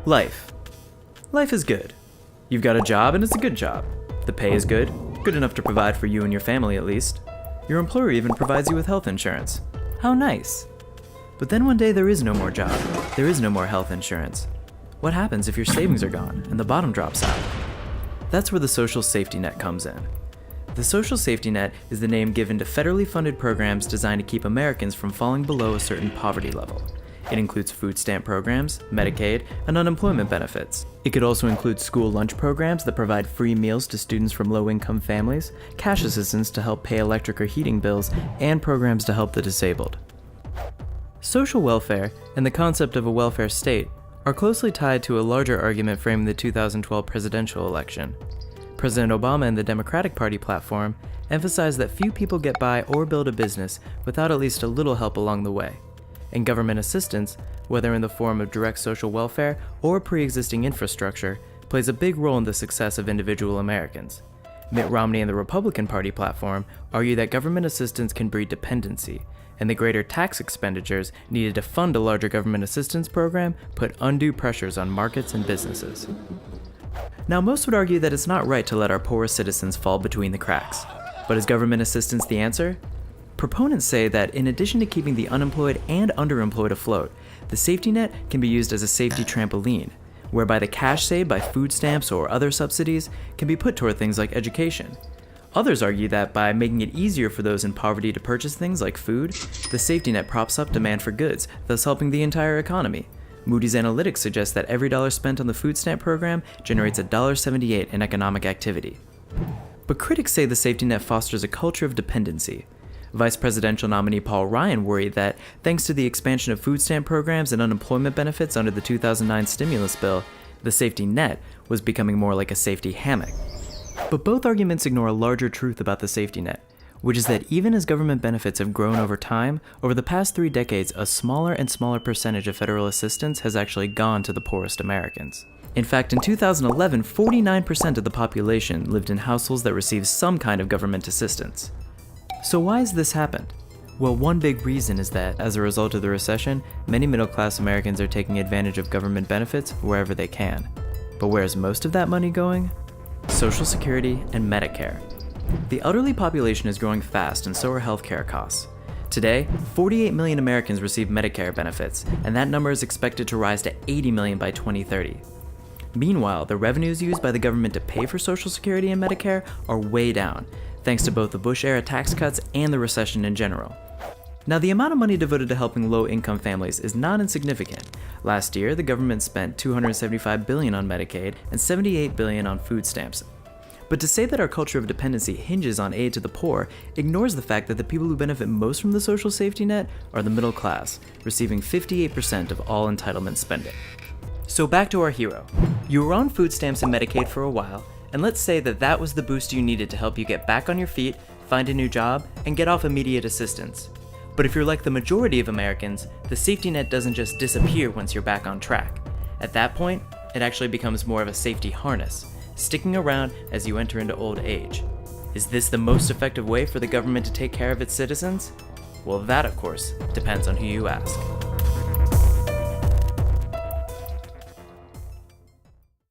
Life. Life is good. You've got a job and it's a good job. The pay is good enough to provide for you and your family at least. Your employer even provides you with health insurance. How nice. But then one day there is no more job. There is no more health insurance. What happens if your savings are gone and the bottom drops out? That's where the social safety net comes in. The social safety net is the name given to federally funded programs designed to keep Americans from falling below a certain poverty level. It includes food stamp programs, Medicaid, and unemployment benefits. It could also include school lunch programs that provide free meals to students from low-income families, cash assistance to help pay electric or heating bills, and programs to help the disabled. Social welfare and the concept of a welfare state are closely tied to a larger argument framing the 2012 presidential election. President Obama and the Democratic Party platform emphasized that few people get by or build a business without at least a little help along the way. And government assistance, whether in the form of direct social welfare or pre-existing infrastructure, plays a big role in the success of individual Americans. Mitt Romney and the Republican Party platform argue that government assistance can breed dependency, and the greater tax expenditures needed to fund a larger government assistance program put undue pressures on markets and businesses. Now, most would argue that it's not right to let our poorest citizens fall between the cracks. But is government assistance the answer? Proponents say that in addition to keeping the unemployed and underemployed afloat, the safety net can be used as a safety trampoline, whereby the cash saved by food stamps or other subsidies can be put toward things like education. Others argue that by making it easier for those in poverty to purchase things like food, the safety net props up demand for goods, thus helping the entire economy. Moody's Analytics suggests that every dollar spent on the food stamp program generates $1.78 in economic activity. But critics say the safety net fosters a culture of dependency. Vice presidential nominee Paul Ryan worried that, thanks to the expansion of food stamp programs and unemployment benefits under the 2009 stimulus bill, the safety net was becoming more like a safety hammock. But both arguments ignore a larger truth about the safety net, which is that even as government benefits have grown over time, over the past 3 decades, a smaller and smaller percentage of federal assistance has actually gone to the poorest Americans. In fact, in 2011, 49% of the population lived in households that received some kind of government assistance. So why has this happened? Well, one big reason is that, as a result of the recession, many middle-class Americans are taking advantage of government benefits wherever they can. But where's most of that money going? Social Security and Medicare. The elderly population is growing fast, and so are healthcare costs. Today, 48 million Americans receive Medicare benefits, and that number is expected to rise to 80 million by 2030. Meanwhile, the revenues used by the government to pay for Social Security and Medicare are way down, thanks to both the Bush-era tax cuts and the recession in general. Now, the amount of money devoted to helping low-income families is not insignificant. Last year, the government spent $275 billion on Medicaid and $78 billion on food stamps. But to say that our culture of dependency hinges on aid to the poor ignores the fact that the people who benefit most from the social safety net are the middle class, receiving 58% of all entitlement spending. So back to our hero. You were on food stamps and Medicaid for a while, and let's say that that was the boost you needed to help you get back on your feet, find a new job, and get off immediate assistance. But if you're like the majority of Americans, the safety net doesn't just disappear once you're back on track. At that point, it actually becomes more of a safety harness, sticking around as you enter into old age. Is this the most effective way for the government to take care of its citizens? Well, that, of course, depends on who you ask.